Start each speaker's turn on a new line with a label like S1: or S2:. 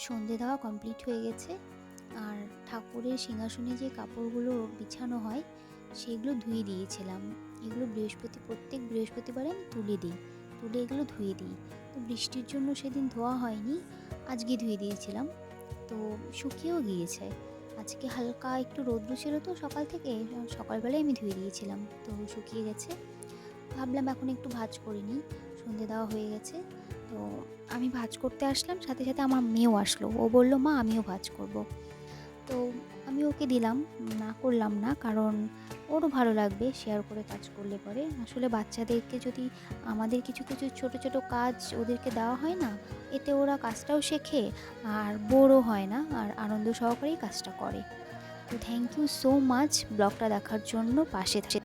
S1: সন্ধে দেওয়া কমপ্লিট হয়ে গেছে। আর ঠাকুরের সিংহাসনে যে কাপড়গুলো বিছানো হয় সেগুলো ধুয়ে দিয়েছিলাম। এগুলো প্রত্যেক বৃহস্পতিবারে আমি তুলে এগুলো ধুয়ে দিই। তো বৃষ্টির জন্য সেদিন ধোয়া হয়নি, আজকে ধুয়ে দিয়েছিলাম। তো শুকিয়েও গিয়েছে। আজকে হালকা একটু রৌদ্র ছিল তো সকাল থেকে, সকালবেলায় আমি ধুয়ে দিয়েছিলাম, তো শুকিয়ে গেছে। ভাবলাম এখন একটু ভাঁজ করে নিই, সন্ধে দেওয়া হয়ে গেছে। তো আমি ভাঁজ করতে আসলাম, সাথে সাথে আমার মেয়েও আসলো। ও বলল, মা আমিও ভাঁজ করব। তো আমি ওকে দিলাম, না করলাম না, কারণ ওরও ভালো লাগবে শেয়ার করে কাজ করলে পরে। আসলে বাচ্চাদেরকে যদি আমাদের কিছু কিছু ছোট ছোট কাজ ওদেরকে দেওয়া হয় না, এতে ওরা কাজটাও শেখে আর বোরও হয় না, আর আনন্দ সহকারেই কাজটা করে। তো থ্যাংক ইউ সো মাচ ব্লগটা দেখার জন্য, পাশে